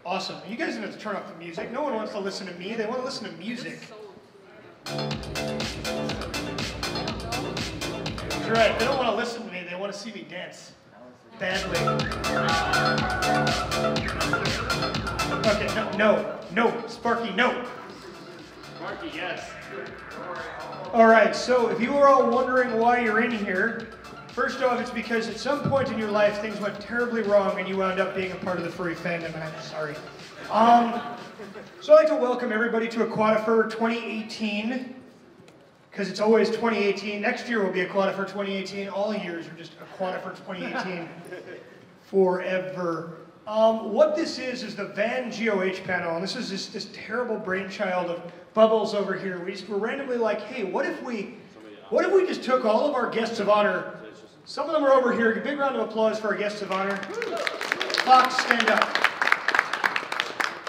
Awesome. You guys don't have to turn off the music. No one wants to listen to me. They want to listen to music. That's right. They don't want to listen to me. They want to see me dance. Badly. Okay, no, Sparky, no. Sparky, yes. All right, so if you were all wondering why you're in here, first off, it's because at some point in your life, things went terribly wrong and you wound up being a part of the furry fandom, and I'm sorry. So I'd like to welcome everybody to Aquatifur 2018, because it's always 2018. Next year will be Aquatifur 2018. All years are just Aquatifur 2018 forever. What this is the Van GoH panel, and this is this terrible brainchild of Bubbles over here. We're randomly like, hey, what if we just took all of our guests of honor? Some of them are over here. A big round of applause for our guests of honor. Fox, stand up.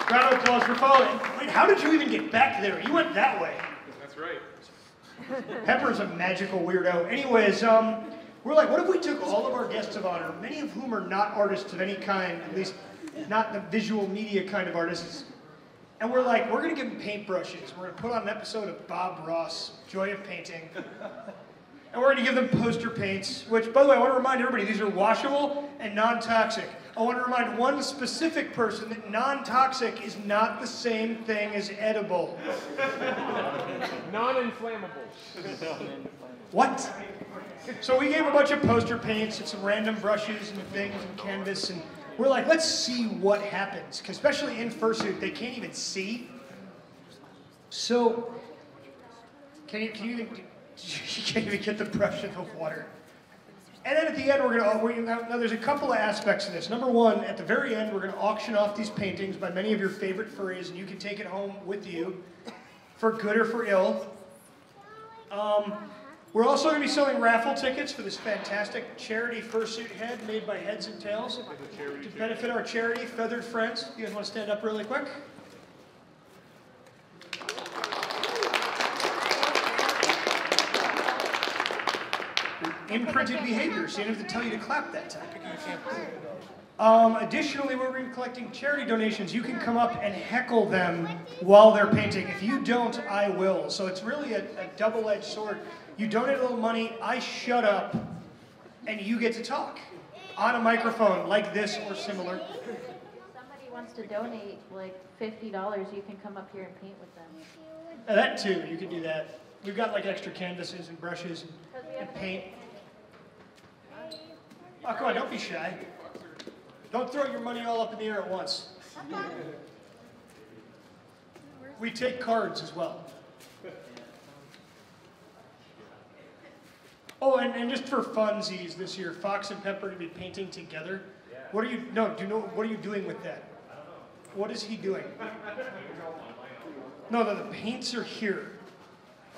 Round of applause for following. Wait, how did you even get back there? You went that way. That's right. Pepper's a magical weirdo. Anyways, we're like, what if we took all of our guests of honor, many of whom are not artists of any kind, at least not the visual media kind of artists, and we're like, we're going to give them paintbrushes. We're going to put on an episode of Bob Ross, Joy of Painting. And we're going to give them poster paints, which, by the way, I want to remind everybody, these are washable and non-toxic. I want to remind one specific person that non-toxic is not the same thing as edible. Non-inflammable. What? So we gave a bunch of poster paints and some random brushes and things and canvas, and we're like, let's see what happens, because especially in fursuit, they can't even see. So, can you even get the brush in the water? And then at the end, now there's a couple of aspects to this. Number one, at the very end, we're going to auction off these paintings by many of your favorite furries, and you can take it home with you, for good or for ill. We're also going to be selling raffle tickets for this fantastic charity fursuit head made by Heads and Tails to benefit our charity, Feathered Friends. You guys want to stand up really quick? Imprinted behavior, so you don't have to tell you to clap that time. Additionally, we're going to be collecting charity donations. You can come up and heckle them while they're painting. If you don't, I will. So it's really a double-edged sword. You donate a little money, I shut up, and you get to talk on a microphone like this or similar. If somebody wants to donate like $50, you can come up here and paint with them. That too, you can do that. We've got like extra canvases and brushes and paint. Oh, come on, don't be shy. Don't throw your money all up in the air at once. We take cards as well. Oh, and just for funsies this year, Fox and Pepper are going to be painting together. What are you, what are you doing with that? What is he doing? No, the paints are here.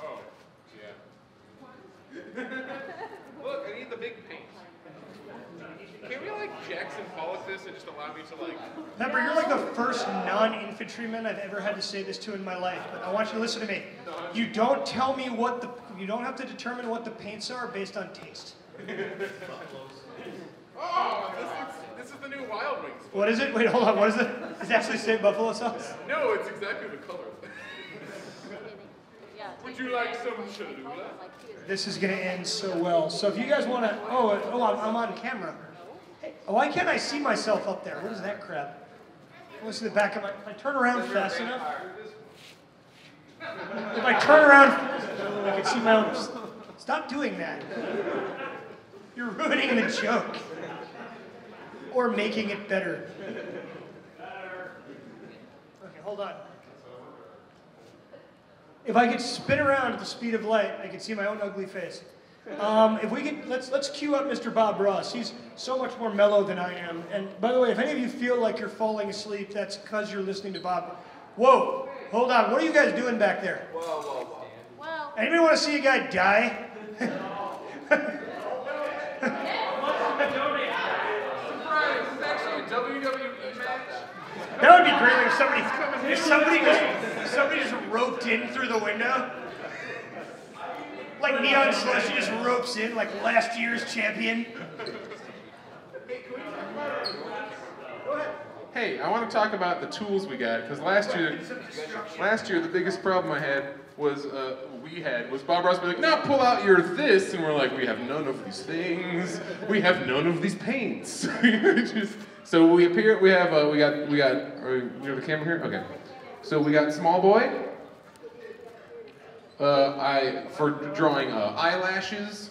Oh, yeah. Look, I need the big paint. Can we like Jackson polish this and just allow me to like... Pepper, you're like the first non-infantryman I've ever had to say this to in my life, but I want you to listen to me. You don't tell me you don't have to determine what the paints are based on taste. Oh, this is the new Wild Wings. What is it? Wait, hold on, what is it? Does it actually say buffalo sauce? No, it's exactly the color. Would you like some Cholula? This is going to end so well. So if you guys want to... I'm on camera. Hey, why can't I see myself up there? What is that crap? Listen to the back of my... If I turn around fast enough... If I turn around, I can see my own... Stop doing that. You're ruining the joke. Or making it better. Okay, hold on. If I could spin around at the speed of light, I could see my own ugly face. If we could, let's cue up Mr. Bob Ross. He's so much more mellow than I am. And by the way, if any of you feel like you're falling asleep, that's because you're listening to Bob. Whoa, hold on. What are you guys doing back there? Whoa. Anybody want to see a guy die? Surprise! This is actually a WWE match. That would be great if somebody just roped in through the window. Like Neon Slush, he just ropes in like last year's champion. Go ahead. hey, I want to talk about the tools we got, because last year the biggest problem I had was, Bob Ross be like, now pull out your this, and we're like, we have none of these things, we have none of these paints. So we got, are you near the camera here? Okay. So we got small boy, for drawing eyelashes,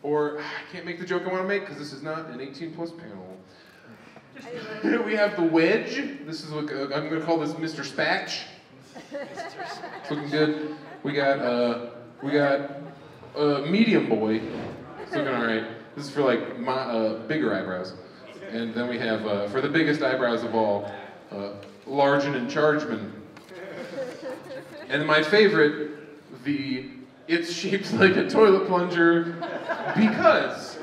or I can't make the joke I want to make because this is not an 18+ panel. We have the wedge. This is what I'm going to call this Mr. Spatch. It's looking good. We got medium boy. It's looking all right. This is for like bigger eyebrows. And then we have for the biggest eyebrows of all, large and in chargeman. And my favorite, it's shaped like a toilet plunger because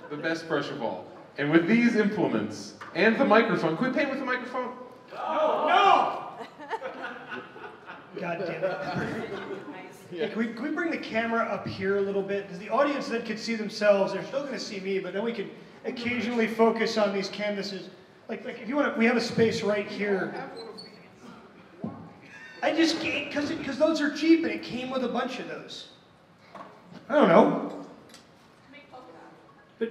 the best brush of all. And with these implements and the microphone, can we paint with the microphone? No! God damn it. Yeah, can we bring the camera up here a little bit? Because the audience then can see themselves. They're still going to see me, but then we can occasionally focus on these canvases. Like if you want to, we have a space right here. I just can't, because those are cheap and it came with a bunch of those. I don't know. But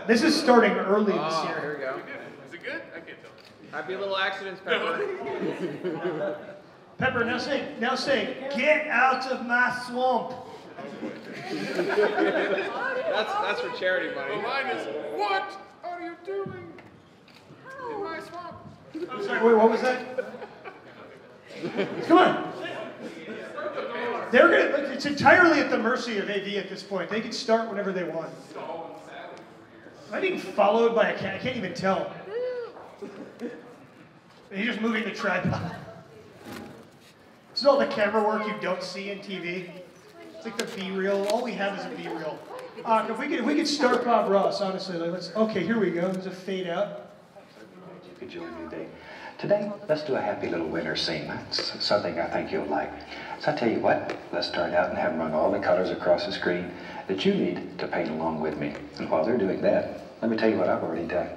this is starting early this year. Here we go. Is it good? I can't tell. Happy little accidents, Pepper. Pepper, now say, get out of my swamp. That's for charity money. The line is, what are you doing in my swamp? I'm sorry, wait, what was that? Come on. It's entirely at the mercy of AV at this point. They can start whenever they want. Am I being followed by a cat? I can't even tell. He's just moving the tripod. This is all the camera work you don't see in TV. It's like the B-reel. All we have is a B-reel. If we could start Bob Ross, honestly. Okay, here we go. There's a fade out. You could join me today. Today, let's do a happy little winter scene. That's something I think you'll like. So I tell you what, let's start out and have them run all the colors across the screen that you need to paint along with me. And while they're doing that, let me tell you what I've already done.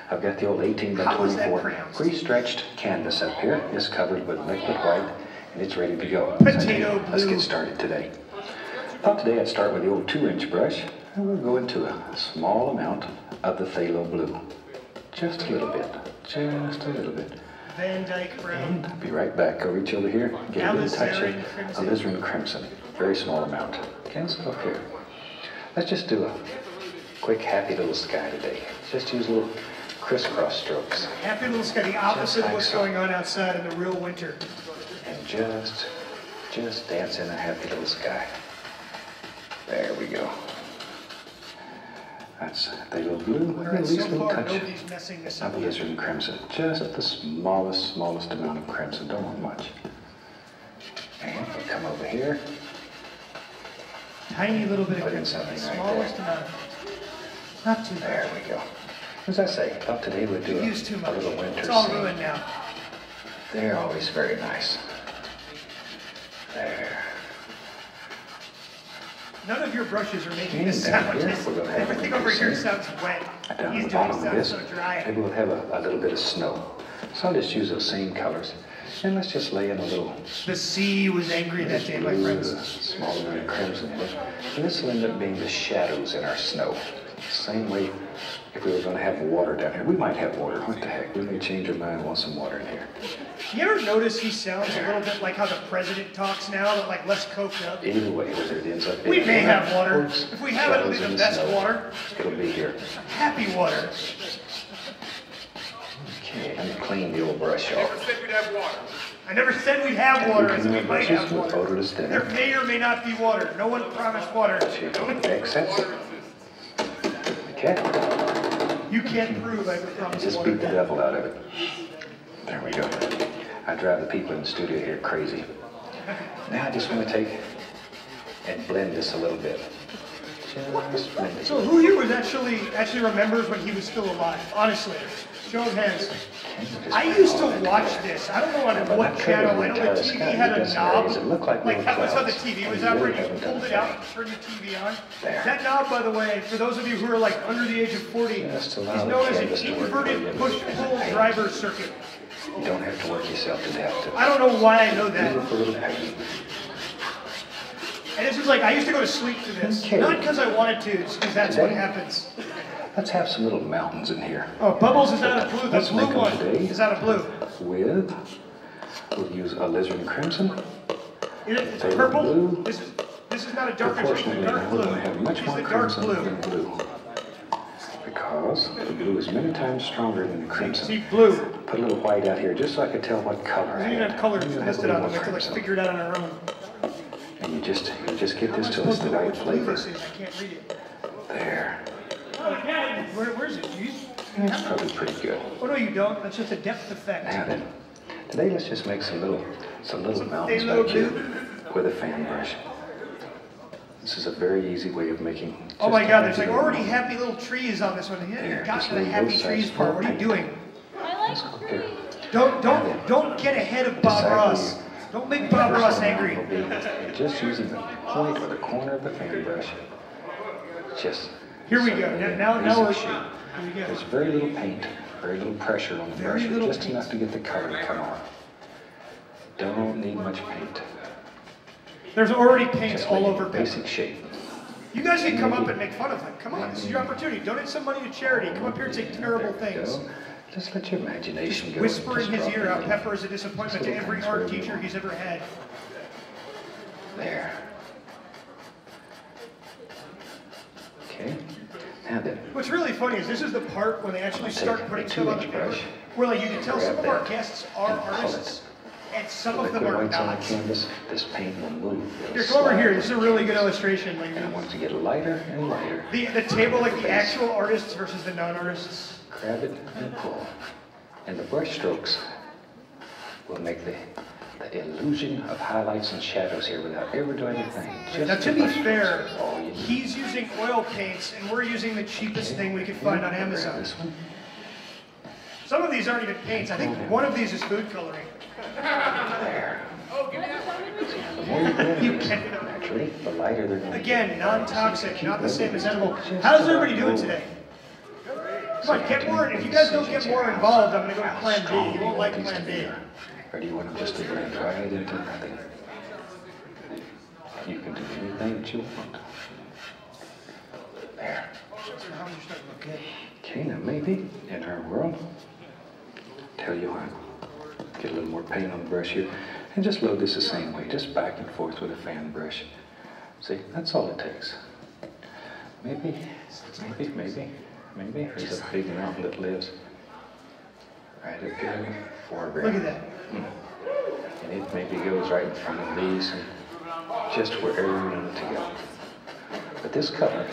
I've got the old 18 by 24 pre-stretched canvas up here. It's covered with liquid white, and it's ready to go. Potato blue. Let's get started today. I thought today I'd start with the old 2-inch brush, and we'll go into a small amount of the phthalo blue. Just a little bit. Just a little bit. Van Dyke brown. And I'll be right back. Go reach over here. Get a little touch of crimson. alizarin crimson. Very small amount. Okay, so up here. Let's just do a quick happy little sky today. Just use little crisscross strokes. Happy little sky, the opposite of what's going on outside in the real winter. And just dance in a happy little sky. There we go. That's a little blue, and at least a little touch of alizarin crimson. Just the smallest amount of crimson. Don't want much. And we'll come over here. Tiny little bit of Put in crimson, something the right smallest there. amount. Not too bad. There we go. As I say, I thought today we'd do a little winter It's all scene. ruined now. They're always very nice. There. None of your brushes are making And this down sound. here, we're gonna have Everything a over here scene. sounds wet. Down He's at the doing bottom of sounds this, so dry. maybe we'll have a little bit of snow. So I'll just use those same colors. And let's just lay in a little The sea was angry that day, my blue, friends. a small amount of crimson. And this will end up being the shadows in our snow. Same way if we were going to have water down here. We might have water. What the heck? We may change our mind and want some water in here. You ever notice he sounds a little bit like how the president talks now, but like less coked up? Either way, whether it ends up We being may have water. Oops, If we have it, it'll be shadows in the best snow. water. It'll be here. Happy water. Okay, let me clean the old brush Never off. said we'd have water. I never said we'd have water, I said we might have Brushes with water. odorless There dinner. may or may not be water. No one promised water. Excess. Water exists. Okay. You can't prove I ever promised Just water. beat the devil out of it. There we go. I drive the people in the studio here crazy. Now I just want to take and blend this a little bit. Just blend it. So who here was actually remembers when he was still alive? Honestly. show of hands. I used to watch this. I don't know on what channel. I know the TV had a knob. Like that was how the TV was operating. You pulled it out and turned the TV on. That knob, by the way, for those of you who are like under the age of 40, is known as an inverted push-pull driver circuit. You don't have to work yourself to death. I don't know why I know that. Beautiful little paint. And this is like, I used to go to sleep to this. Okay. Not because I wanted to, just because that's what happens. Let's have some little mountains in here. Oh, Bubbles is out of blue. The Let's blue make them one today is out of blue. We'll use alizarin crimson. It's purple. Blue. This is not a dark, it's a Proportionately, dark we're blue. going to have much It's more the dark crimson blue. than blue. Because the blue is many times stronger than the crimson. See, blue. Put a little white out here just so I could tell what color I We didn't had. have colors You have listed a on little them. We have to like crimson. figure it out on our own. And you just get How am this I till it's supposed the to know right which blue flavor. this is? I can't read it. There. Where's it? That's probably pretty good. Oh no, you don't. That's just a depth effect. Now then, today let's just make some little mountains little back here with a fan brush. This is a very easy way of making. Oh my just God, a there's like little already mountain. happy little trees on this one. Yeah, There, you got just to the leave happy both trees sides part. What are you full. doing? Let's go here. Don't get ahead of Bob Decide Ross. where Don't make Bob Ross angry. will be just using the point or the corner of the fan brush. Just. Here we go. Now we're. Easy Here shape. we go. There's very little paint, very little pressure on the Very brush, little just paint. enough to get the color to come on. Don't need much paint. There's already paint Just all make over a basic shape. You guys can come up and make fun of him. Come on, this is your opportunity. Donate some money to charity. Come up here and say terrible things. Go. Just let your imagination go. Whisper in his Just ear how drop it in. Pepper is a disappointment to every art teacher he's ever had. There. Okay. Now then. What's really funny is this is the part when they actually start putting stuff on the paper, brush. where like you can tell some of our Grab that guests are and pull it. artists, and some of Like them the are whites on the not. canvas, this paint will move. It'll Here, come over slide. here. This is a really good illustration. Like And I want it to get lighter and lighter. the table, like the actual artists versus the non-artists. Grab it and pull. And the brush strokes will make the illusion of highlights and shadows here without ever doing anything. Just Now, to the be brush strokes fair, are all you need. he's using oil paints, and we're using the cheapest thing we could find on Grab Amazon. this one. Some of these aren't even paints. I think one of these is food coloring. There. The more you blend You it, can- naturally, the lighter they're going to Again, non-toxic, not the same as edible. How's everybody doing today? Come on, get more. If you guys don't get more involved, I'm going to go to Plan B. You won't like Plan B. Or do you want them just to blend right into nothing? You can do anything that you want. There. Okay, now maybe in our world, tell you what, get a little more paint on the brush here, and just load this the same way, just back and forth with a fan brush. See, that's all it takes. Maybe there's a big mountain that lives right up here in the foreground. Look at that. And it maybe goes right in front of these and just wherever you want it to go. But this color,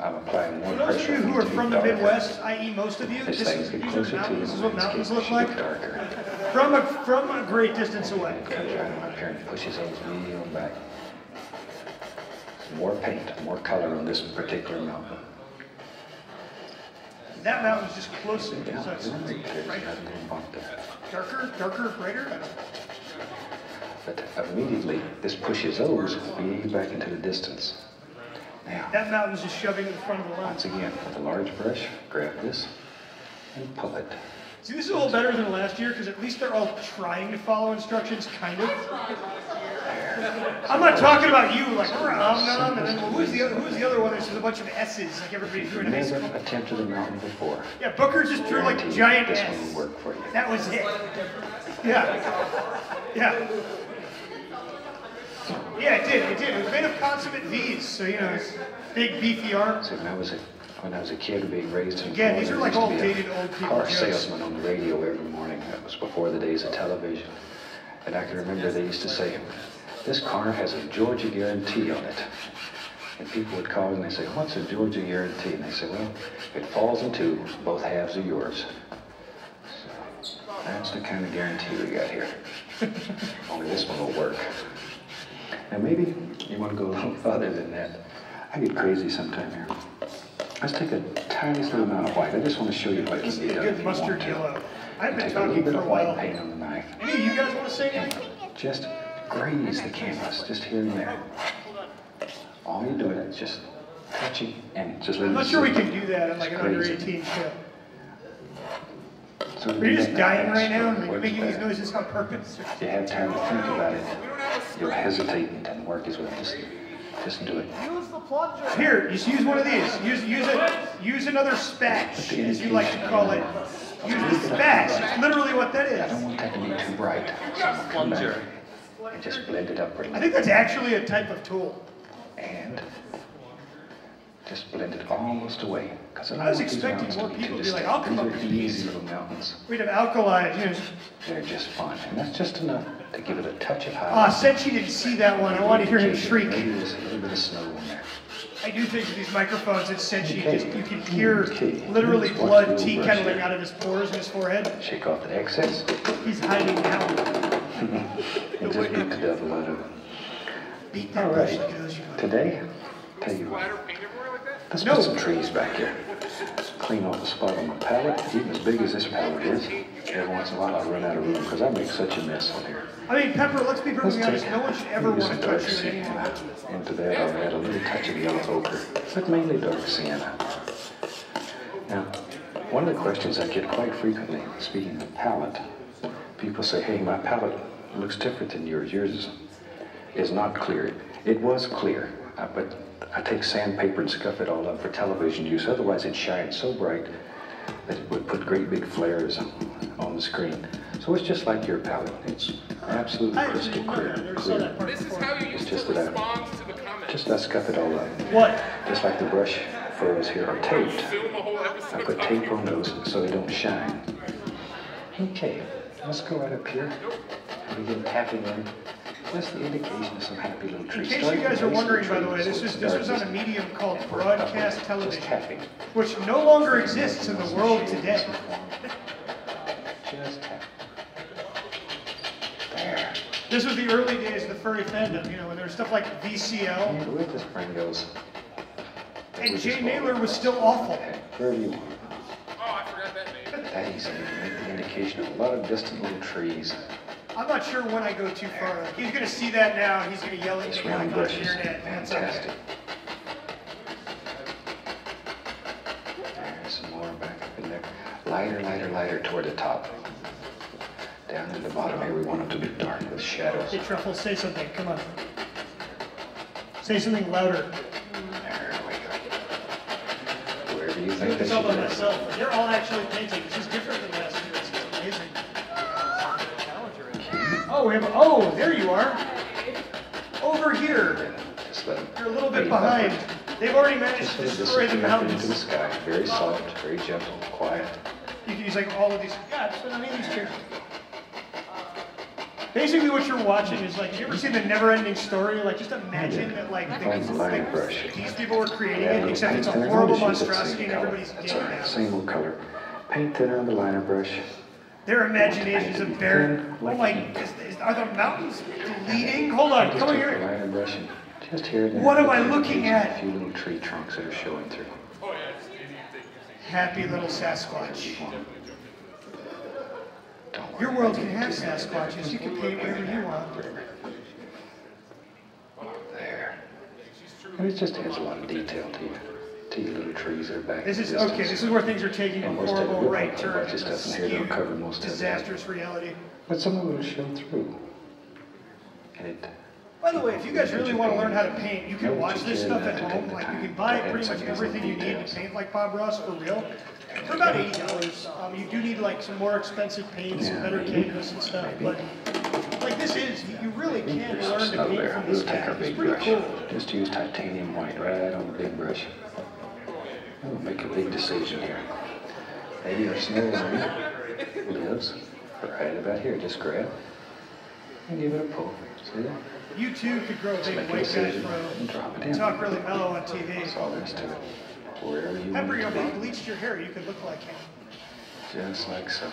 I'm applying more For those of pressure you who on are it to be from the darker. Midwest, i.e. most of you, As this things is, get these are closer to mountains. the This is what landscape, mountains it look should like get darker. from a great distance away. It comes right on up here and pushes those real back. More paint, more color on this particular mountain. That mountain's just closer. Yeah, So it's there's got right, a little bump there. darker, brighter. But immediately, this pushes those way back into the distance. Now, That mountain's just shoving in the front of the line. once again, with a large brush, grab this and pull it. See, this is a little better than last year because at least they're all trying to follow instructions, kind of. I'm not talking about you, like, and then who's the other one? There's just a bunch of S's, like everybody drew in high Never school. attempted a mountain before. Yeah, Booker just drew like Guarantee giant this S. one will work for you. That was it. Yeah. Yeah, it did. It was made of consummate V's, so you know, it's big beefy arms. So when I was a kid being raised in Again, these are like all Florida, I used to dated be a old people car jokes. salesman on the radio every morning. That was before the days of television. And I can remember they used to say, this car has a Georgia guarantee on it. And people would call and they say, what's a Georgia guarantee? And they say, well, if it falls in two, both halves are yours. So that's the kind of guarantee we got here. Only this one will work. Now maybe you want to go a little further than that. I get crazy sometime here. Let's take a tiniest little amount of white. I just want to show you what This can is be a done if good you mustard want to. yellow. I've been Take a little talking bit for a of white while. paint on the knife. Any of you guys want to say anything? Just graze the canvas, just here and there. All you're doing is just touching and just letting I'm not it sure we sit. can do that on like an Just under graze it. 18 show. So Are you just dying right now? Are you Works making these better. noises on purpose? If you have time to think about it, you'll hesitate and it doesn't work as well. Just do it. Here, just use one of these. Use another spatch, as you like to call it. Use the spatch. It's literally what that I don't is. want that to be too bright. So I'm gonna come back and just blend it up a I little. think that's actually a type of tool. And just blend it almost away. Because I was expecting more people to be like, I'll come up with these these. little mountains. We'd have alkali. They're just fun. And that's just enough to give it a touch of Ah, highlight. since you didn't see that one, I want to hear him shriek. Maybe there's a little bit of snow in there. I do think with these microphones, it's Senshi. Okay. You can hear Okay. literally Let's watch blood the tea little brush kettling here. out of his pores and his forehead. Shake off the excess. He's hiding now. And just beat the devil out of it. Beat that All brush right. like it owes you money. Today, tell you what. Let's No. put some trees back here. Clean off the spot on my palette. Even as big as this palette is, every once in a while I'll run out of room because I make such a mess on here. I mean, Pepper, let's be Let's perfectly take honest. No one should ever maybe want some to dark touch you sienna. anymore. Into that I'll add a little touch of yellow ochre, but mainly dark sienna. Now, one of the questions I get quite frequently, speaking of palette, people say, hey, my palette looks different than yours. Yours is not clear. It was clear, but I take sandpaper and scuff it all up for television use. Otherwise, it shines so bright that it would put great big flares on the screen. So it's just like your palette. It's absolutely I actually crystal didn't know that. I clear. never saw that part This is before. how you It's used just to that respond to the comments. Just I scuff it all up. What? Just like the brush furrows here are taped. Film a whole I episode. put tape on those so they don't shine. Okay, let's go right up here and begin tapping in. That's the indication of some happy little In trees. case you guys are wondering, by the way, this was on a medium called broadcast Just television, tapping. which no longer exists in the world today. Just tap. There. This was the early days of the furry fandom, you know, when there was stuff like VCL, And with this brain goes. and Jay Naylor was still awful. Wherever you want. Oh, I forgot that name. That easy to make the indication of a lot of distant little trees. I'm not sure when I go too far. Like, he's going to see that now, and he's going to yell at This me round like on brush the is internet. That's okay. fantastic. There's some more back up in there. Lighter, lighter, lighter toward the top. Down to the bottom here, we want them to be dark with shadows. Hey, Truffles, say something. Come on. Say something louder. There we go. Wherever you I think did they this all should by be. myself. They're all actually painting. This is different than last year. It's amazing. Oh, oh, there you are. Over here. Just let them You're a little bit fade behind. upward. They've already managed Just to let it destroy the disappear up into the mountains. sky. Very soft, very gentle, quiet. You can use like all of these. Yeah, just put on these chairs. Basically, what you're watching is like, you ever seen the never-ending story? Like, just imagine that like, Find the line brush. these people were creating Yeah, it, except it's a paint thinner. horrible Notice you put monstrosity, same and color. everybody's That's dead all right, now. same old color. Paint thinner on the liner brush. Their imaginations of barren. Oh my! Are the mountains bleeding? Hold on, Just come take the here. liner brush and just here and there. What am put I the looking indication of at? A few little tree trunks that are showing through. Happy little Sasquatch. Don't worry Your world about can getting have too many. Sasquatches. You can paint whatever you want. There. And it just adds a lot of detail to your little trees that are back. This in is the okay. distance. This is where things are taking a And most of it horrible will right cover a turn. bunch of into stuff in here. They'll skewed, cover most of it. disastrous reality. But some of it will show through. And it. By the way, if you guys really want to learn how to paint, you can watch this stuff at home. Like, you can buy pretty much everything you need to paint like Bob Ross for real. For about $80. You do need like some more expensive paints, some better canvas and stuff. But like this is, you really can There's some learn to snow paint there. from We'll this take our guy. It's big pretty brush. cool. Just use titanium white right on the big brush. And we'll make a big decision here. Maybe our snow line lives right about here. Just grab and give it a pull. See that? You too could grow a big Make a white guy decision and pro drop it and in. talk really mellow on TV. That's all there is to it. Wherever you Pepper, want you it know, to if you be. bleached your hair, you could look like him. Just like so.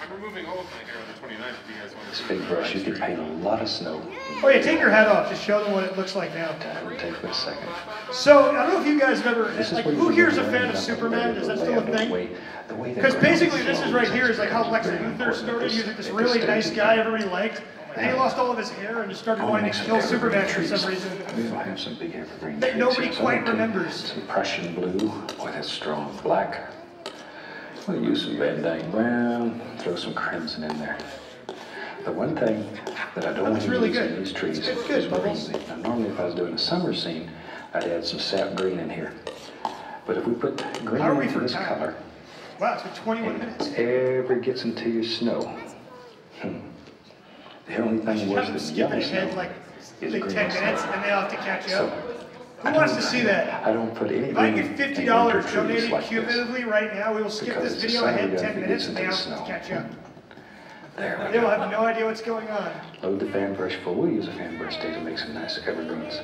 I'm removing all of my hair on the 29th if you guys want to This see big brush, you could paint a lot of snow. Oh yeah, take your hat off. Just show them what it looks like now. That would take but a second. So, I don't know if you guys have ever, This is like, where you who would here is go a fan around of and Superman? Is that lay still a out the thing? way the Because ground basically this is flows, right here is like how it's Lex very Luthor important started. He was like this that the really stage nice is guy done. everybody liked. And he lost all of his hair and just started I wanna wanting make to some kill evergreen Superman for trees. some reason. We don't have some big evergreen That trees. nobody So quite I'm gonna take remembers. Some Prussian blue with a strong black. We'll use some Van Dyke brown, throw some crimson in there. The one thing that I don't want looks to really use good. in these trees It's good, is green. Bubbles. Now normally if I was doing a summer scene, I'd add some sap green in here. But if we put green How are we into for this time? color, Wow, it's been 21 minutes. ever gets into your snow, the only I should thing have worse them than skip yellow ahead snow like is 10 green minutes snow. and then they'll have to catch So, up. Who wants to see that? I don't put any If I green can get in $50 winter trees donated like this. cumulatively right now, we will skip Because this it's video a sign ahead that 10 it minutes gets and they into have the to snow. catch up. There we They will go. have no idea what's going on. Load the fan brush full. We'll use a fan brush today to make some nice evergreens.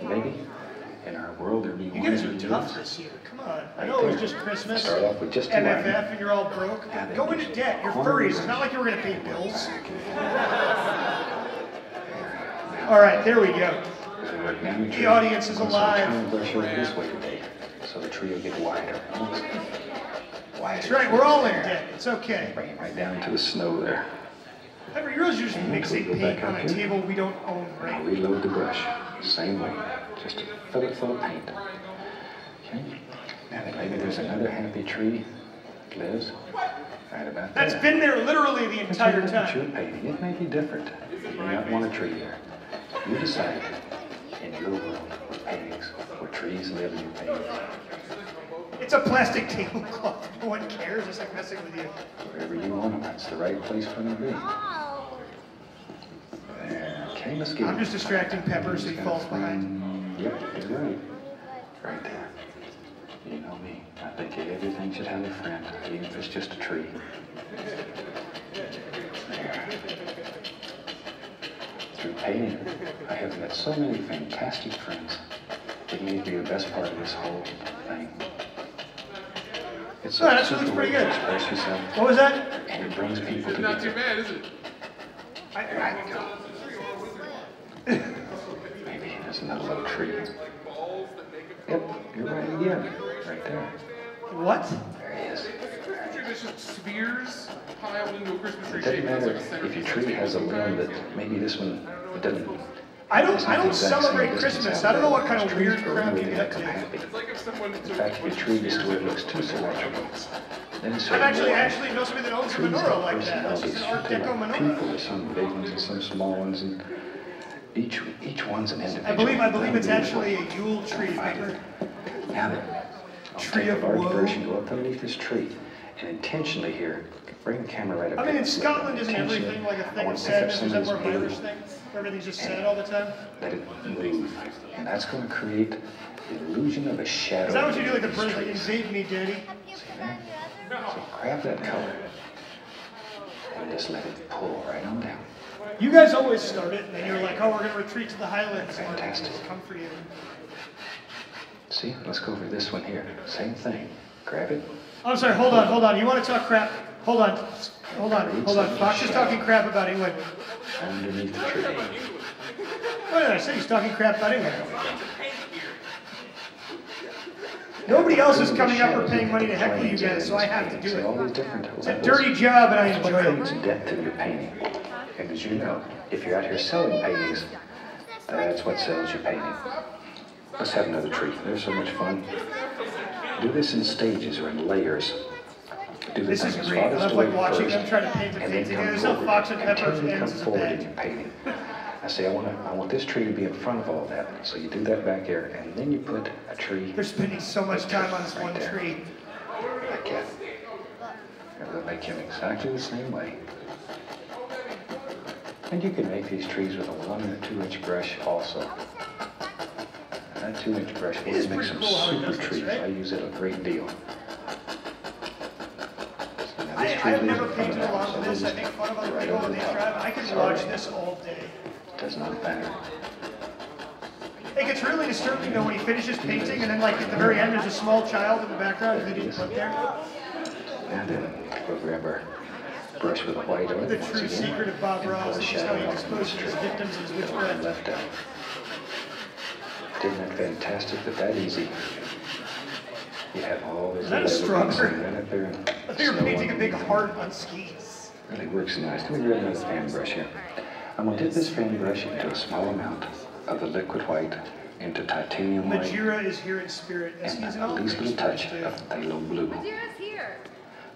Maybe in our world there'll be You one guys are every tough year. this year. Come on. I know it was just Christmas, Start off with just two MFF, iron. and you're all broke. Go into debt. You're furries. It's not like you were going to pay bills. All right, there we go. The audience is alive. I'm going to brush over this way today, so the tree will get wider. That's right. We're all in debt. It's okay. Bring it right down to the snow there. Every year is just mixing Go paint back on up a here. table we don't own, Now right? reload the brush, same way, just to fill it full of paint. Okay, now then maybe there's another happy tree, Liz, right about there. That's been there literally the But entire you know what time. you're painting, it may be different. You may not want a tree there. You decide in your world with paintings, where trees live in your paintings, It's a plastic tablecloth. No one cares. It's like messing with you. wherever you want them, that's the right place for them to be. There, okay, let's get I'm just distracting Pepper so he falls behind. Yep, you're right. Right there. You know me. I think everything should have a friend, even if it's just a tree. There. Through painting, I have met so many fantastic friends. It may be the best part of this whole thing. It's Oh, that actually looks simple way pretty to good. express yourself, What was that? and it brings people It's not too together. bad, is it? Maybe there's another little tree. Yep, you're right again. Right there. What? There he is. Tradition spheres piled into a Christmas tree It shape. doesn't It's matter like a center if your piece tree that's has a supposed to limb be that maybe this one doesn't. I don't celebrate Christmas. I don't know what kind of Trees weird grow crap really you make get them to. happy. It's like if someone In took fact, if your tree is to where it looks too symmetrical, then it's I actually know somebody that owns a trees menorah have like that. That's just personalities. an Art Deco Like menorah. people, there's some big ones and some small ones, and each one's an individual. I believe it's actually a Yule tree. Pepper. Now then, I'll Tree take of a large woe. brush and go up underneath this tree, and intentionally here, bring the camera right up. I mean, in here. Scotland, isn't Intentionally, everything like a I thing want of to pick up sadness? some Is of that this more blue, Irish thing? Where everything's just sad all the time? let it move, and that's going to create the illusion of a shadow. Is that what you do like the in British, like, trees. invade me, daddy? See that? So grab that color and just let it pull right on down. You guys always start it, and then you're like, oh, we're going to retreat to the Highlands. And Fantastic. just come for you. See, let's go over this one here. Same thing. Grab it. I'm sorry, hold on. You want to talk crap? Hold on. Fox is talking crap about England. Underneath the tree. What did I say? He's talking crap about England. Nobody else is coming up or paying money to heckle you guys, so I have to do See all it. these different It's a dirty job, and I enjoy What brings it. depth to your painting? And as you know, if you're out here selling paintings, that's what sells your painting. Let's have another tree. They're so much fun. Do this in stages or in layers. Do the This is thing as great. I farthest love away like watching first, them try to paint the and things then together. come This is how forward. Fox and Pepper Continually come ends as a forward in bag. your painting. I say, I want this tree to be in front of all that. So you do that back here, and then you put a tree. They're spending so much time on this one there. tree. Like that. And we'll make him exactly the same way. And you can make these trees with a 1 or 2 inch brush also. And that 2 inch brush It is will make pretty some cool how it super does this, trees. right? I use it a great deal. So now I this tree have leaves never it painted coming out, along with so this. I those make fun of other right people over when they the top. try, but I could Sorry. watch this all day. Does not matter. It gets really disturbing though when he finishes painting and then like at the very end there's a small child in the background that he didn't put there. And then we'll grab our brush with a white oil. The true secret of Bob Ross is how he disposes his victims in his witchcraft. Left out. Isn't that fantastic? But that easy. You have all those. Is that a strawberry? Right up there. I think you're painting a big heart on skis. Really works nice. Let me grab another fan brush here. I'm going to dip this fan brush into a small amount of the liquid white into titanium white. Majira is here in spirit. As And he's in at all least a little touch too. of phthalo blue. Majira's here.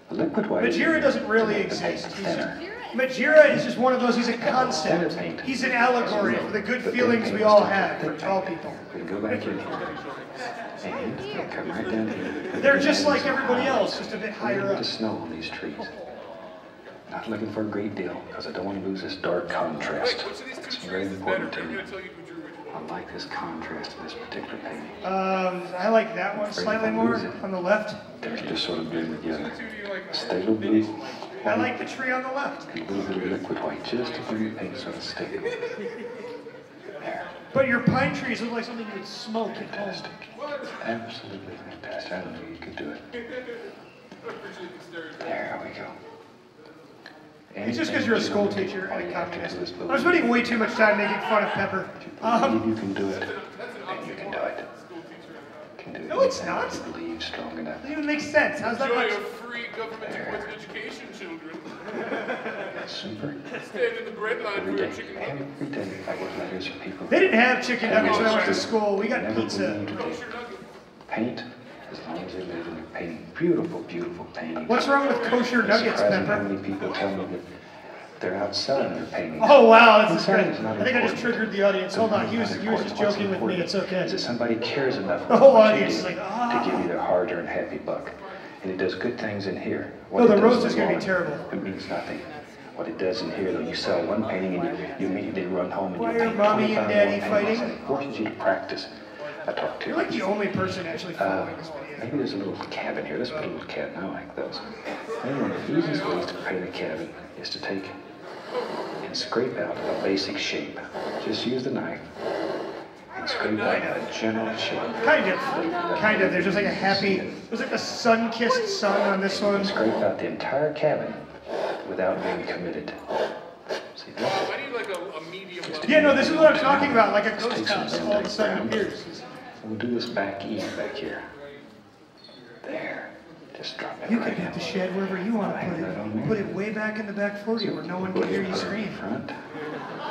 The liquid white. Majira doesn't really to make the paint exist. thinner. Majira is just one of those, he's a concept. He's an allegory for the good feelings we all have for tall people. We can go back in here. And come right down here. They're just like everybody else, just a bit A higher little bit up. of snow on these trees. Not looking for a great deal, because I don't want to lose this dark contrast. It's very important to me. I like this contrast in this particular painting. I like that one slightly more on the left. They're just sort of blend together. Phthalo blue, I white, like the tree on the left. and a little bit of liquid white, just to bring the paint sort of stick. There. But your pine trees look like something you would smoke at home. Fantastic. Absolutely fantastic. I knew you could do it. There we go. It's just because you're a school teacher and a communist. I'm I'm spending way too much time making fun of Pepper. Believe you can do it, and you can do it. You can do it. No, it's not. You believe strong enough. It doesn't even make sense. How's that Enjoy much? a free government education, children. Super. Stand in the bread line Every for a day, chicken every day, I get letters from people. They didn't have chicken nuggets when I went to school. We got Never pizza. believed they paint as long as they live in their painting. Beautiful, beautiful paintings. What's wrong with kosher It's nuggets, surprising how Pepper? many people tell me that they're out selling their paintings. Oh wow, this is good. It's not I think I just important. triggered the audience. Hold on, he was just What's joking with me. important It's okay. Is that somebody cares enough The whole about what you audience do is like, ah. to give you their hard-earned happy buck. And it does good things in here. What No, it the does roast in is gonna be lawn, terrible. It means nothing. What it does in here, though, you sell one painting and you immediately run home and Why you are paint mommy and 25 daddy more paintings, fighting? and it forces you to practice. I talked to You're like the only person actually following this video. Maybe there's a little cabin here. Let's put a little cabin. I like those. Maybe one of the easiest ways to paint a cabin is to take and scrape out a basic shape. Just use the knife and scrape out a general shape. Kind of. There's just like a happy, there's like a sun-kissed sun on this one. Scrape out the entire cabin without being committed. See that? I need like a medium level. Yeah, no, this is what I'm talking about, like a ghost house all of a sudden appears. We'll do this back east back here. There. Just drop it You right can in. put the shed wherever you want to put it. Put it way back in the back 40 where no one can hear you scream. Front.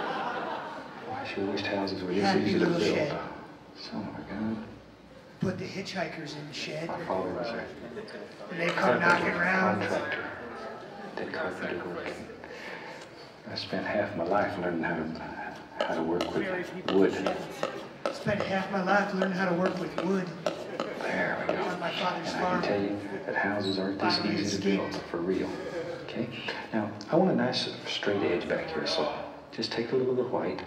I sure wished houses were this Happy easy to little build. shed. Oh my God. Put the hitchhikers in the shed, My father was a and they come knocking around. contractor. Did carpenter work. I spent half my life learning how to work with wood. Spent half my life learning how to work with wood There we go. on my father's And I farm. can tell you that houses aren't this Finally easy to escaped. build for real. Okay? Now, I want a nice straight edge back here, so just take a little bit of white,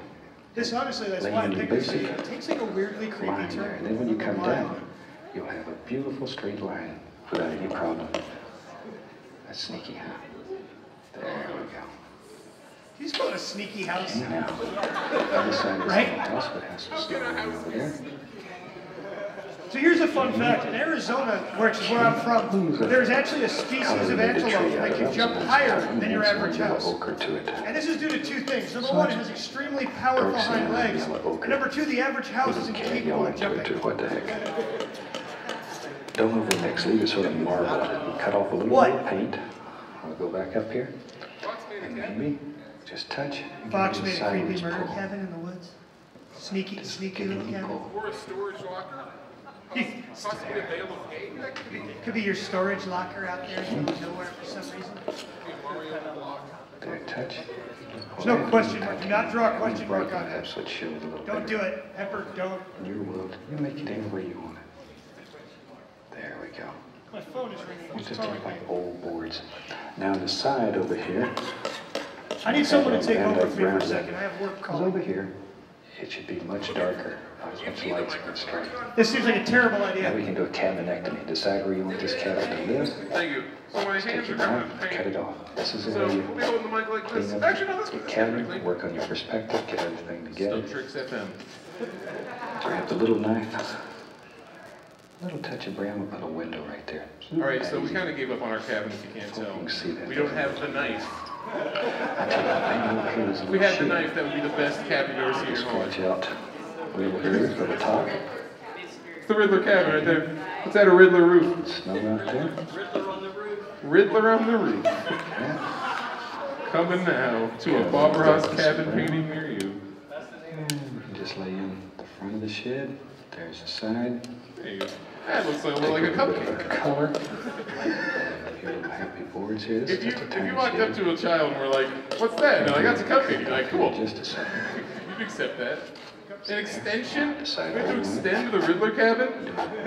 This honestly, that's lay why I into picked the this. basic It takes like a weirdly creepy line there, turn. and then when you come Why? down, you'll have a beautiful straight line without any problem. That's sneaky, huh? There we go. You just call it a sneaky house. And now, other side of the Right? house, but has some snow over there. So here's a fun fact. In Arizona, which is where I'm from, there's actually a species of antelope that can jump higher than your average house. Ochre to it. And this is due to two things. Number one, it has extremely powerful hind legs. And number two, the average house isn't capable of jumping. What the heck? Don't over the next, leave it sort of marbled. Cut off a little What? bit of paint. I'll go back up here. And maybe just touch. and Fox give it made a creepy sideways murder pull. cabin in the woods. Sneaky little cabin. Or a storage locker. Possibly a bale of hay. That could be Could be your storage locker out there in the middle of nowhere for some reason. a Mario block. There, touch. There's no question mark. Do not draw a question mark on Brighten that. up so it shows a little Don't better. do it. Pepper, don't. In your world, you make it any way you want it. There we go. My phone is ringing. We'll Who's just calling take me? like old boards. Now on the side over here, I need someone to take and over like for me for a round second. I have work because over calling. here, it should be much darker, not as much light and strength. This seems like a terrible Now idea. we can do a cabinectomy. Decide where you want this cabin to live. Thank you. So my Just take hands your are kind knife, of cut pain. it off. This is the So way you we'll be holding the mic like this. clean up Actually, no, that's your good. cabin, work on your perspective, get everything Still together. Tricks FM. Grab the little knife. A little touch of brown, we'll put a window right there. All right, so we kind of gave up on our cabin, if you can't Hope you tell. can see that. We don't have the knife. If If we had the knife, that would be the best cabin you've ever seen in your whole life. Scratch out a little here for the top. It's the Riddler cabin right there. What's that, a Riddler roof? Snow out there. Riddler on the roof. Yeah. Coming now to a Bob Ross cabin painting near you. We can just lay in the front of the shed. There's the side. There you go. That looks like, like a Bit of cupcake. color. Your little happy boards here. This If is you, just a if tiny you walked shed. up to a child and were like, what's that? And they're like, that's a cupcake. You're like, cool. Just a second. You'd accept that. An extension? We Decide have how to you want it. extend to the Riddler cabin?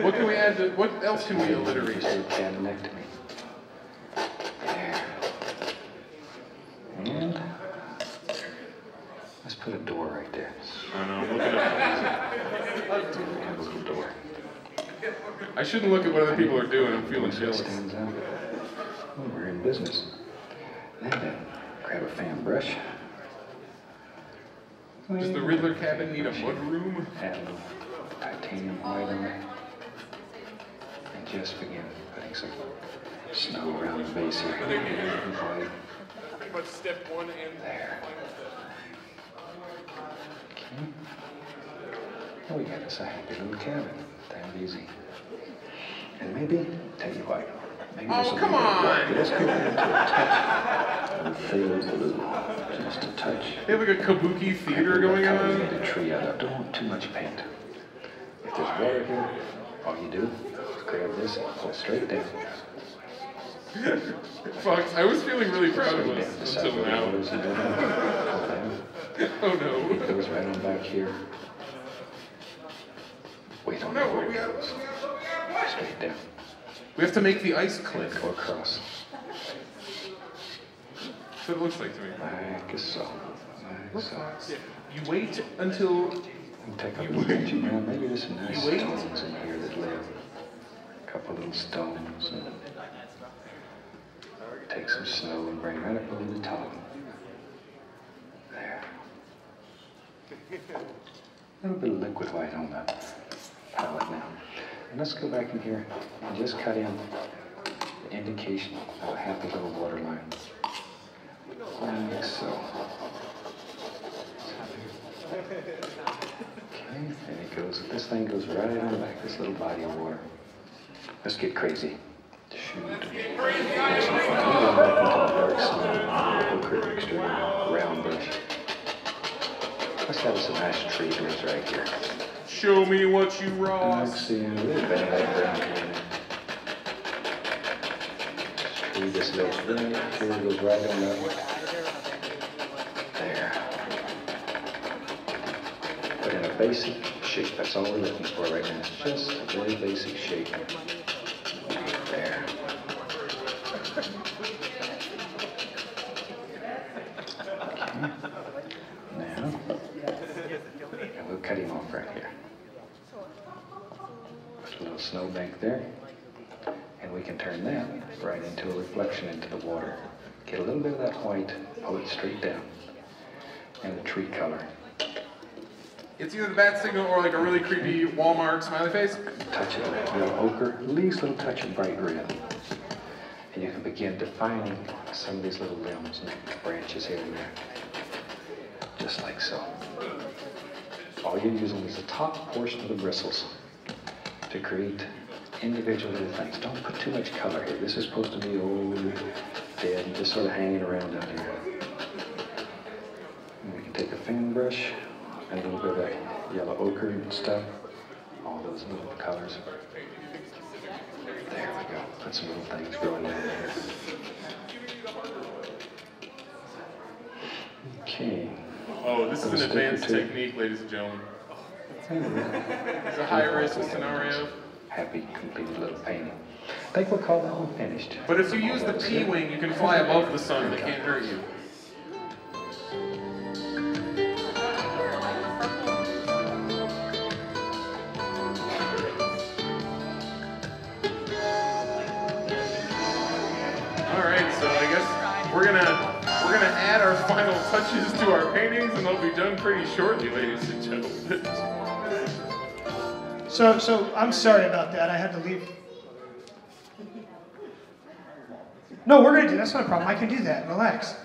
What can we add to, what else can we alliterate? Just a cabinectomy. There. And let's put a door right there. I know, I'm looking at Have a little door. I shouldn't look at what other people are doing. I'm feeling So it jealous. stands out. Oh, we're in business. Then grab a fan brush. Does the Riddler cabin need a mudroom? Add a little titanium white on it. And just begin putting some snow around the base here. White. Pretty much step one and There. Okay. Well, we got us a happy little cabin. Damn easy. And maybe, tell you what, maybe Oh, this will come be a bit on. dark. Let's go into a touch of pale blue. Just a touch. They have like a kabuki theater going Get on. the tree out. I don't want too much paint. If there's water here, all you do is grab this and pull straight down. Fox, I was feeling really proud of Straight us down. Decide until where the now. water's going. Pull down. Oh no. It goes right on back here. Wait on No, where we it got. goes. Straight down. We have to make the ice click. Go across. That's what it looks like to me. Like so. Like so. You wait until And take a look at you now. Maybe there's some nice You wait. stones in here that live. A couple little stones. And take some snow and bring right up over the top. There. A little bit of liquid white on the palette now. And let's go back in here and just cut in the indication of a happy little water line. Like so. Okay, and it goes, this thing goes right on back, this little body of water. Let's get crazy. Shoot. Have some fun. We'll go back into the dark side, ochre mixture, round brush. Let's have us a nice tree doors right here. show me what you Like Ross. seeing a little bit of that brown in it. Tree this little thing here goes right on up. There. Put in a basic shape. That's all we're looking for right now. Just a very basic shape. There. Okay. Now, and we'll cut him off right here. Put a little snowbank there. And we can turn that right into a reflection into the water. Get a little bit of that white, pull it straight down. And the tree color. It's either the bat signal or like a really creepy Walmart smiley face. Touch of a little ochre, least little touch of bright red. And you can begin defining some of these little limbs and branches here and there. Just like so. All you're using is the top portion of the bristles to create individual little things. Don't put too much color here. This is supposed to be old, dead, and just sort of hanging around out here. And we can take a fan brush and a little bit of that yellow ochre and stuff. All those little colors. There we go. Put some little things growing down there. Okay. Oh, this is Little an advanced stick or two. technique, ladies and gentlemen. There we go. It's a high-risk scenario. Happy, completed little painting. I think we'll call that one finished. But if you use the P-wing, you can fly above the sun. They can't hurt you. All right, so I guess we're gonna add our final touches to our paintings, and they'll be done pretty shortly, ladies and gentlemen. So I'm sorry about that. I had to leave. No, we're gonna do. That's not a problem. I can do that. Relax.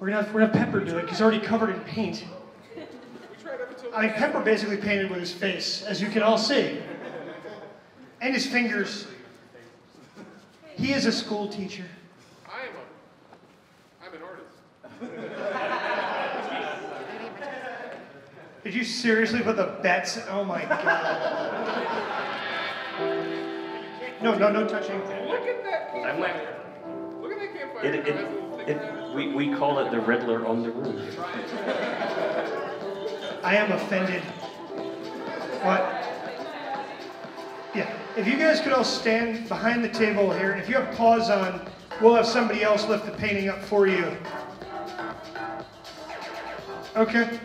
We're gonna have Pepper do it because he's already covered in paint. I mean, Pepper basically painted with his face, as you can all see, and his fingers. He is a school teacher. I'm an artist. Did you seriously put the bets? Oh my god. No touching. Look at that campfire. Look at that campfire. We call it the Riddler on the roof. I am offended. What? Yeah. If you guys could all stand behind the table here, and if you have paws on, we'll have somebody else lift the painting up for you. Okay.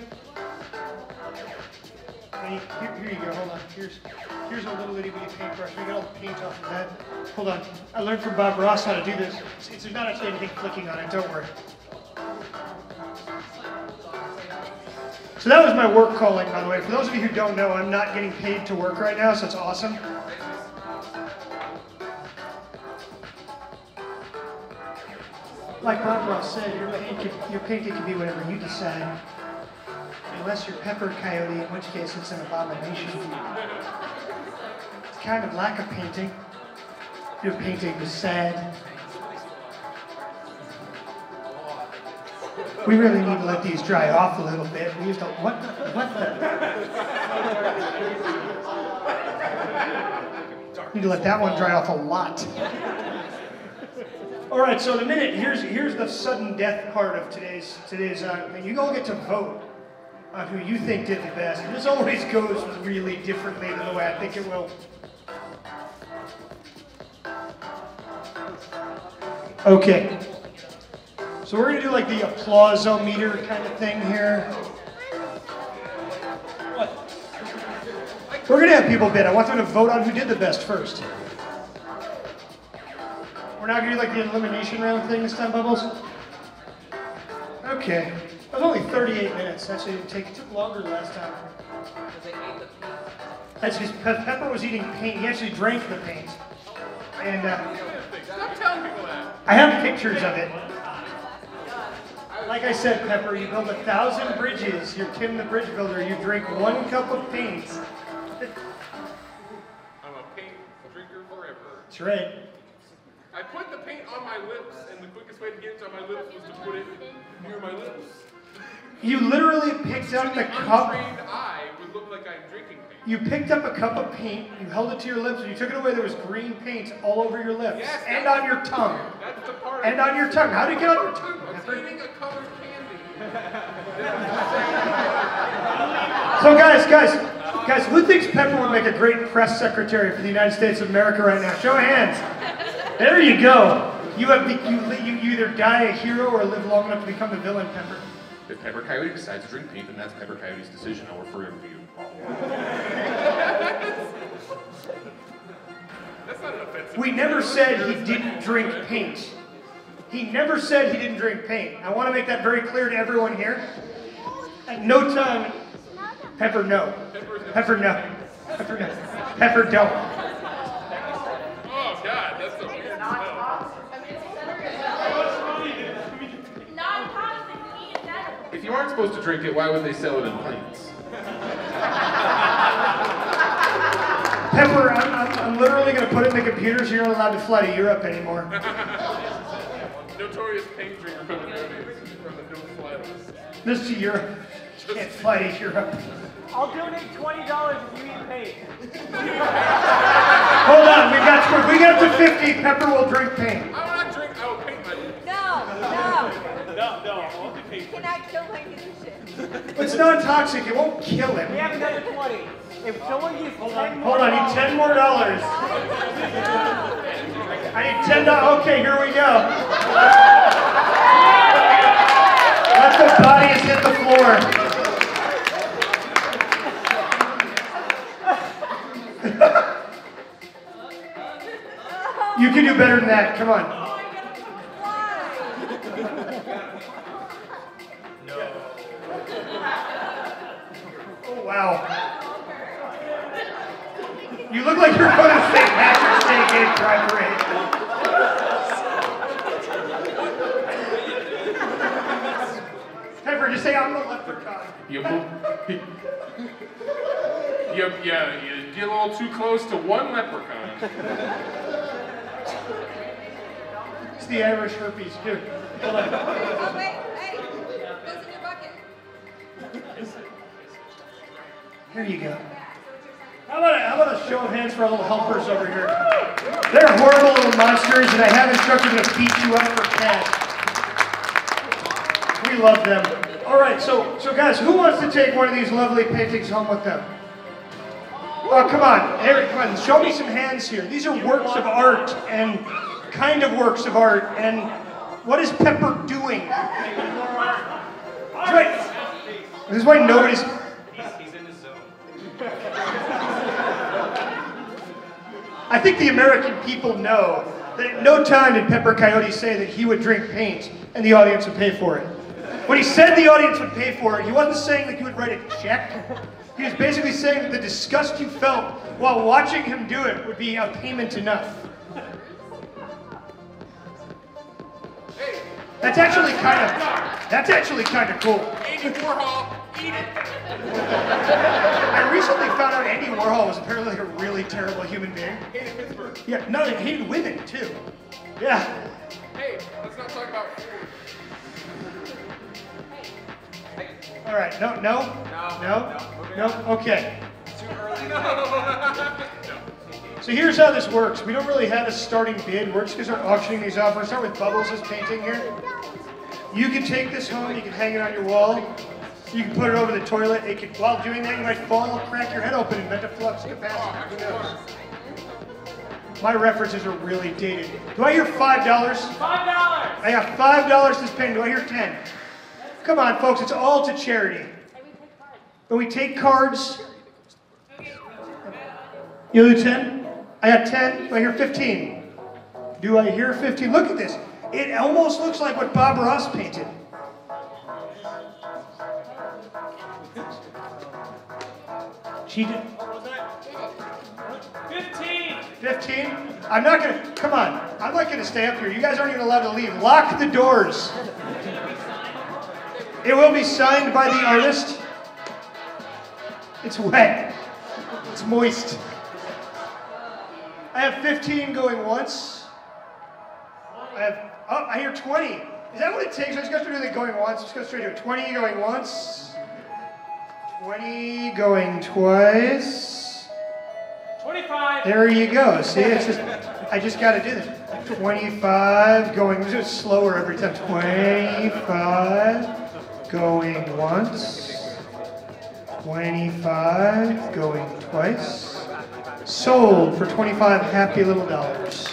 Here you go. Hold on. Here's a little itty bitty paintbrush. We got all the paint off of that. Hold on. I learned from Bob Ross how to do this. There's not actually anything clicking on it. Don't worry. So that was my work calling, by the way. For those of you who don't know, I'm not getting paid to work right now, so it's awesome. Like Bob Ross said, your painting can be whatever you decide. Unless you're Pepper Coyote, in which case it's an abomination. It's kind of lack of painting. Your painting was sad. We really need to let these dry off a little bit. We used to, what the? Need to let that one dry off a lot. All right, so in a minute, here's the sudden death part of today's thing. You all get to vote on who you think did the best. And this always goes really differently than the way I think it will. Okay. So we're gonna do like the applause-o-meter kind of thing here. We're gonna have people bid. I want them to vote on who did the best first. We're not gonna do like the elimination round thing this time, Bubbles? Okay. It was only 38 minutes. Actually, it took longer last time. That's because Pepper was eating paint. He actually drank the paint. And Stop telling people that. I have pictures of it. Like I said, Pepper, you build 1,000 bridges. You're Tim the Bridge Builder. You drink 1 cup of paint. I'm a paint drinker forever. That's right. I put the paint on my lips, and the quickest way to get it on my lips was to put it near my lips. You literally picked up the cup. Untrained eye would look like I'm drinking paint. You picked up a cup of paint, you held it to your lips, and you took it away. There was green paint all over your lips. Yes, and on your tongue. That's the part. And on your tongue. How did it get on your tongue? I was eating a colored candy. So guys, who thinks Pepper would make a great press secretary for the United States of America right now? Show of hands. There you go. You either die a hero or live long enough to become the villain, Pepper. If Pepper Coyote decides to drink paint, then that's Pepper Coyote's decision. I'll refer him to you. That's not an offensive. We never said he didn't drink paint. He never said he didn't drink paint. I want to make that very clear to everyone here. At no time, Pepper no. Pepper no. Pepper no. Pepper don't. Oh God, that's a weird smell. If you aren't supposed to drink it, why would they sell it in pints? Pepper, I'm literally going to put it in the computer so you're not allowed to fly to Europe anymore. Notorious paint drinker from the no-fly list. This is Europe. Can't fly to Europe. I'll donate $20 if you eat paint. Hold on, we got up to 50. Pepper will drink paint. I will not drink. I will paint my lips. No, I won't be paint. cannot kill my musician. It's non-toxic. It won't kill him. We have another 20. If someone gives 10 more Hold on, I need 10 more dollars. I need $10. Okay, here we go. Let the bodies hit the floor. You can do better than that. Come on. Oh, wow. You look like you're going to St. Patrick's Day Gay Pride Parade. Pepper, just say I'm the leprechaun. You get a little too close to one leprechaun. It's the Irish herpes, dude. Hold on. Oh, wait, hey, goes in your bucket. Here you go. How about a show of hands for our little helpers over here? They're horrible little monsters, and I have instructed them to beat you up for cash. We love them. All right, so guys, who wants to take one of these lovely paintings home with them? Oh, come on, Eric, come on, show me some hands here. These are works of art, and kind of works of art, and what is Pepper doing? That's right. This is why nobody's... He's in his zone. I think the American people know that at no time did Pepper Coyote say that he would drink paint and the audience would pay for it. When he said the audience would pay for it, he wasn't saying that you would write a check. He was basically saying that the disgust you felt while watching him do it would be a payment enough. That's actually kind of cool. Andy Warhol, eat it. I recently found out Andy Warhol was apparently a really terrible human being. Hated Pittsburgh. Yeah, no, he hated women too. Yeah. Hey, let's not talk about food. All right. No. Okay. Too early. No. So here's how this works. We don't really have a starting bid. We're just gonna start auctioning these off. We're gonna start with Bubbles' painting here. You can take this home. You can hang it on your wall. You can put it over the toilet. It could, while doing that, you might fall, crack your head open, and metaflux capacitor. Who knows? My references are really dated. Do I hear $5? $5. I got $5 to spend. Do I hear 10? Come on, folks. It's all to charity. But we take cards. You do 10? I got 10. Do I hear 15? Do I hear 15? Look at this. It almost looks like what Bob Ross painted. She did. 15? I'm not gonna, come on. I'm not gonna stay up here. You guys aren't even allowed to leave. Lock the doors. It will be signed by the artist. It's wet. It's moist. I have 15 going once. I hear 20. Is that what it takes? I just go through the going once. Just go straight to it. 20 going once. 20 going twice. 25. There you go. See, it's just, I just got to do this. 25 going, just slower every time. 25 going once. 25 going twice. Sold for 25 happy little dollars.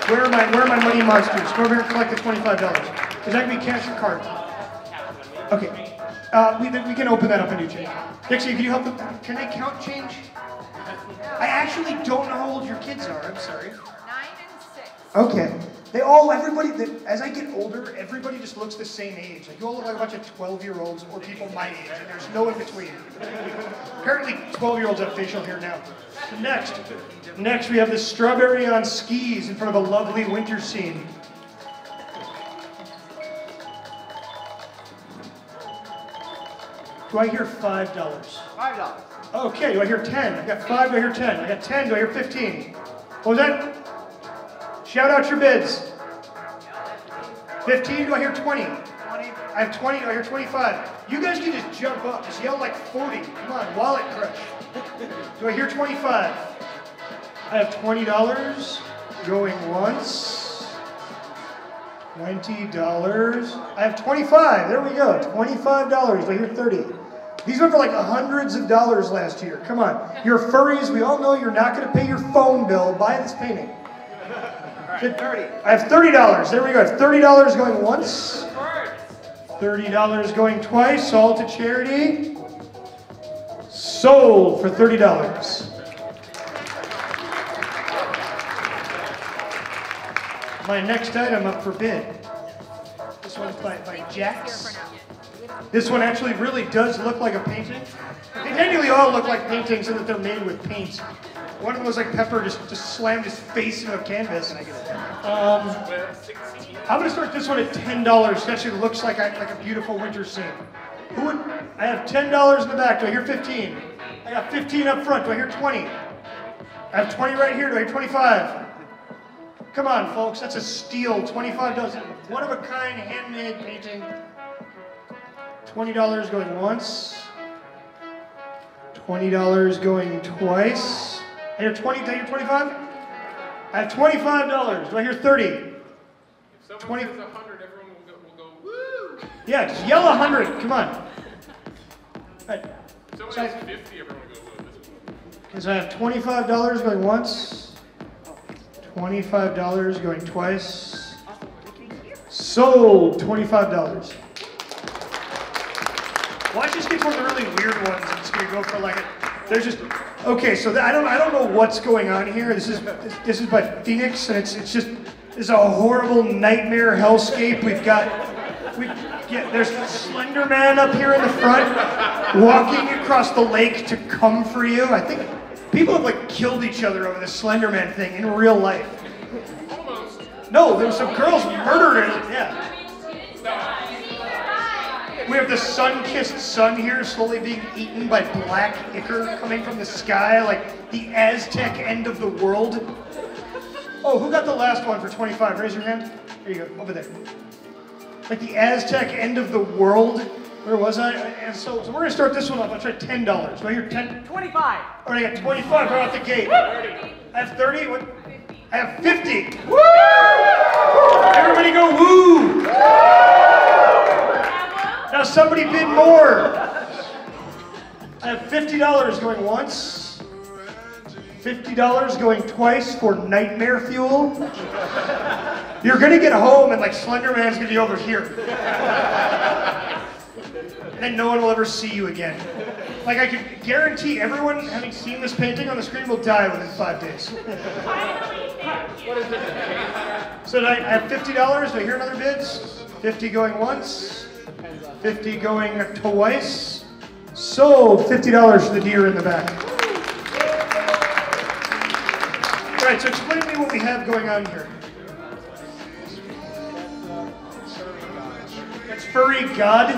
Where are my money monsters? Go over here and collect the $25. Because that can be cash or card. Okay. We can open that up and do change. Dixie, can you help them? Can they count change? I actually don't know how old your kids are. I'm sorry. 9 and 6. Okay. As I get older, everybody just looks the same age. Like, you all look like a bunch of 12-year-olds or people my age, and there's no in between. Apparently, 12-year-olds have facial hair now. Next we have the strawberry on skis in front of a lovely winter scene. Do I hear $5? $5. Okay, do I hear 10? I got 5, do I hear 10? I got 10, do I hear 15? What was that? Shout out your bids. 15, do I hear 20? I have 20, do I hear 25? You guys can just jump up, just yell like 40. Come on, wallet crush. Do I hear 25? I have $20 going once. $20. I have 25. There we go. $25. Do I hear 30? These went for like hundreds of dollars last year. Come on. You're furries. We all know you're not going to pay your phone bill. Buy this painting. All right, 30. I have $30. There we go. I have $30 going once. $30 going twice. All to charity. Sold for $30. My next item up for bid. This one's by Jax. This one actually really does look like a painting. They technically all look like paintings in that they're made with paint. One of them was like Pepper just slammed his face into a canvas. I'm gonna start this one at $10. It actually looks like a beautiful winter scene. Who would? I have $10 in the back. Do I hear 15? I got 15 up front. Do I hear 20? I have 20 right here. Do I hear 25? Come on, folks. That's a steal. $25. One of a kind, handmade painting. $20 going once. $20 going twice. I hear 20. Do I hear 25? I have $25. Do I hear 30? If someone says 100, everyone will go, woo! Yeah, just yell 100. Come on. All right. If someone says 50, everyone will go, woo. Because I have $25 going once. $25 going twice. Sold. $25. Watch us get one of the really weird ones. I'm just gonna go for like there's just okay. So I don't know what's going on here. This is by Phoenix, and it's a horrible nightmare hellscape. There's Slender Man up here in the front, walking across the lake to come for you. I think people have like killed each other over this Slender Man thing in real life. Almost. No, there were some girls murdered in it. Yeah. We have the sun-kissed sun here slowly being eaten by black ichor coming from the sky, like the Aztec end of the world. Oh, who got the last one for 25? Raise your hand. There you go, over there. Like the Aztec end of the world. Where was I? And so we're going to start this one off. I'll try $10. Do I hear 10? 25. All right, I got 25 right off the gate. 30. I have 30? What? I have 50. Woo! Everybody go woo! Now somebody bid more. I have $50 going once. $50 going twice for nightmare fuel. You're gonna get home and like Slender Man's gonna be over here. And then no one will ever see you again. Like I can guarantee everyone having seen this painting on the screen will die within 5 days. So I have $50. Do I hear another bids? 50 going once. 50 going twice. Sold. $50 for the deer in the back. All right, so explain to me what we have going on here. That's furry God.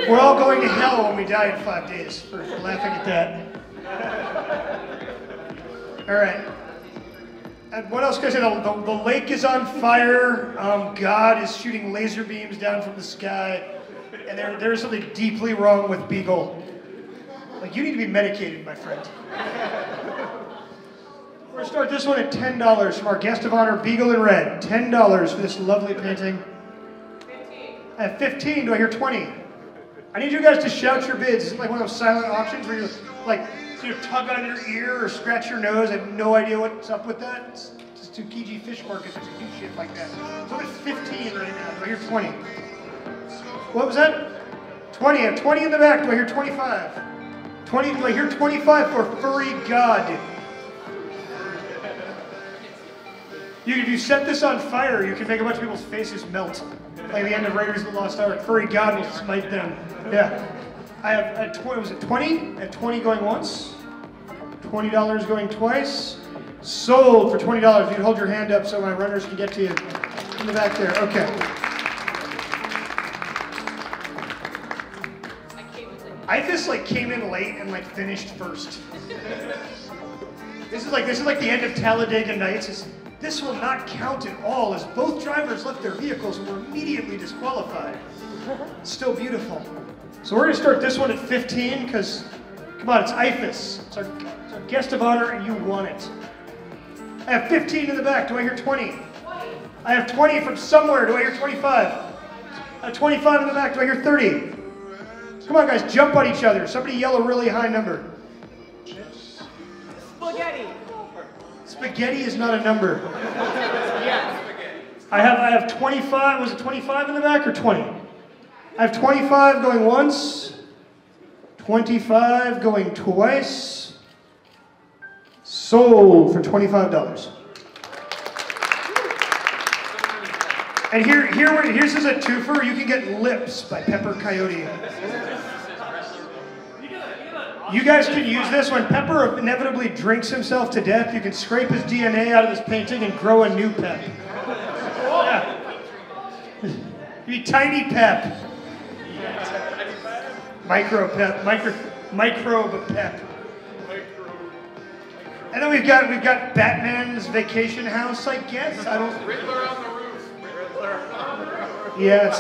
We're all going to hell when we die in 5 days for laughing at that. All right. And what else can I say? The lake is on fire. God is shooting laser beams down from the sky. And there's something deeply wrong with Beagle. Like, you need to be medicated, my friend. We're going to start this one at $10 from our guest of honor, Beagle in Red. $10 for this lovely painting. 15. I have 15. Do I hear 20? I need you guys to shout your bids. Is it like one of those silent auctions where you like tug on your ear or scratch your nose? I have no idea what's up with that. It's just Tsukiji Fish Markets that do shit like that. So I'm at 15 right now. Do I hear 20? What was that? 20. I have 20 in the back. Do I hear 25? 20. Do I hear 25 for Furry God? If you set this on fire, you can make a bunch of people's faces melt. Like the end of Raiders of the Lost Ark. Furry God will smite them. Yeah. I have, was it 20? I have 20 going once. $20 going twice. Sold for $20. You can hold your hand up so my runners can get to you in the back there. Okay. Ifis like came in late and like finished first. This is like the end of Talladega Nights. This will not count at all as both drivers left their vehicles and were immediately disqualified. It's still beautiful. So we're going to start this one at 15 because, come on, it's Ifis. It's our guest of honor and you won it. I have 15 in the back. Do I hear 20? 20. I have 20 from somewhere. Do I hear 25? I have 25 in the back. Do I hear 30? Come on, guys, jump on each other. Somebody yell a really high number. Spaghetti. Spaghetti is not a number. Yeah, spaghetti. I have 25. Was it 25 in the back or 20? I have 25 going once. 25 going twice. Sold for $25. And here's a twofer. You can get Lips by Pepper Coyote. You guys can use this when Pepper inevitably drinks himself to death. You can scrape his DNA out of this painting and grow a new Pep. Yeah. Be Tiny Pep. Micro Pep. Microbe Pep. And then we've got Batman's Vacation House, I guess. I don't. Riddler on the roof. Yeah.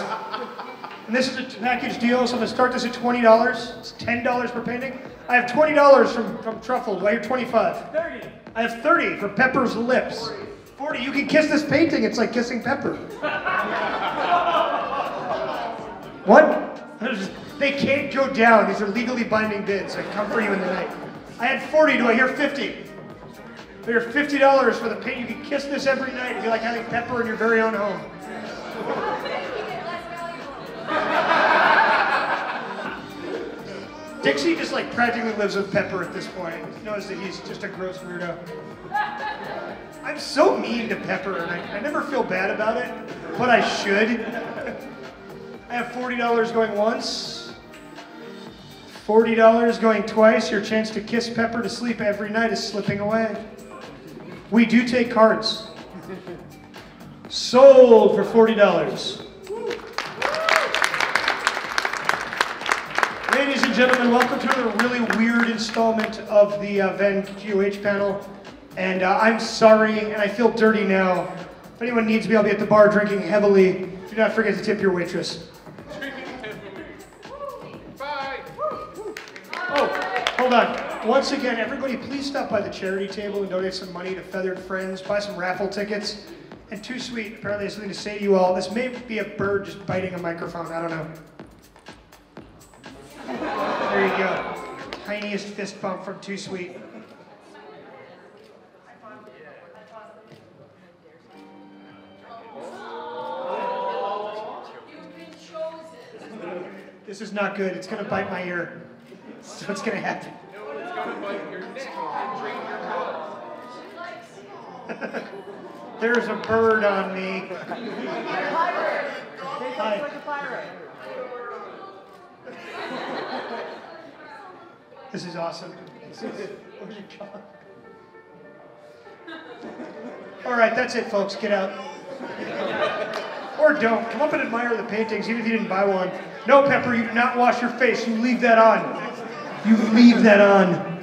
And this is a package deal, so I'm gonna start this at $20. It's $10 per painting. I have $20 from Truffle. Do I hear 25? 30. I have 30 for Pepper's Lips. 40. You can kiss this painting. It's like kissing Pepper. What? They can't go down. These are legally binding bids. I come for you in the night. I had 40. Do I hear 50? I hear $50 for the paint. You can kiss this every night. It'd be like having Pepper in your very own home. Dixie just like practically lives with Pepper at this point. He knows that he's just a gross weirdo. I'm so mean to Pepper, and I never feel bad about it, but I should. I have $40 going once, $40 going twice. Your chance to kiss Pepper to sleep every night is slipping away. We do take cards. Sold for $40. Ladies and gentlemen, welcome to another really weird installment of the GoH panel. And I'm sorry, and I feel dirty now. If anyone needs me, I'll be at the bar drinking heavily. Do not forget to tip your waitress. Bye. Oh, hold on. Once again, everybody please stop by the charity table and donate some money to Feathered Friends. Buy some raffle tickets. And Too Sweet apparently has something to say to you all. This may be a bird just biting a microphone. I don't know. There you go. Tiniest fist bump from Too Sweet. This is not good. It's going to bite my ear. That's what's going to happen. No, it's going to bite your neck and drain your blood. There's a bird on me. Hi. This is awesome. All right, that's it, folks. Get out. Or don't. Come up and admire the paintings, even if you didn't buy one. No, Pepper, you do not wash your face. You leave that on. You leave that on.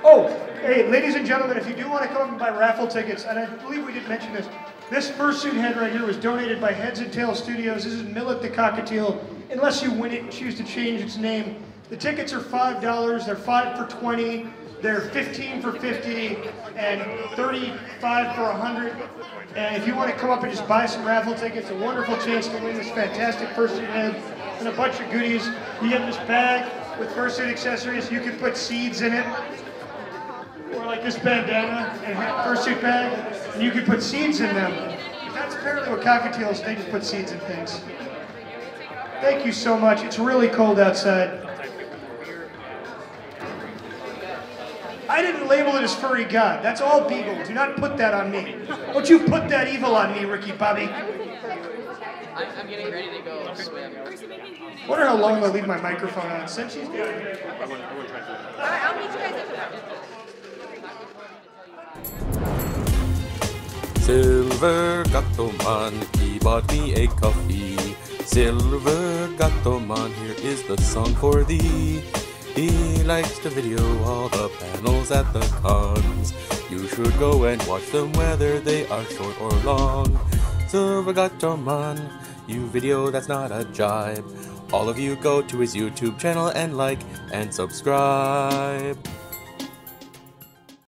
Oh, hey, ladies and gentlemen, if you do want to come up and buy raffle tickets, and I believe we did mention this, this fursuit head right here was donated by Heads and Tails Studios. This is Millet the Cockatiel. Unless you win it and choose to change its name. The tickets are $5. They're 5 for 20. They're 15 for 50 and 35 for 100. And if you want to come up and just buy some raffle tickets, a wonderful chance to win this fantastic fursuit head and a bunch of goodies. You get this bag with fursuit accessories. You can put seeds in it. Or like this bandana and fursuit bag. And you can put seeds in them. That's apparently what cockatiels, they just put seeds in things. Thank you so much. It's really cold outside. I didn't label it as furry god. That's all Beagle. Do not put that on me. Don't you put that evil on me, Ricky Bobby. I'm getting ready to go swim. Wonder how long I'll leave my microphone on. Since she's down here. All right, I'll meet you guys at the bar. Silver Gatoman, he bought me a coffee. Silver Gatoman, here is the song for thee. He likes to video all the panels at the cons. You should go and watch them whether they are short or long. Silver Gatoman, you video that's not a jibe. All of you go to his YouTube channel and like and subscribe.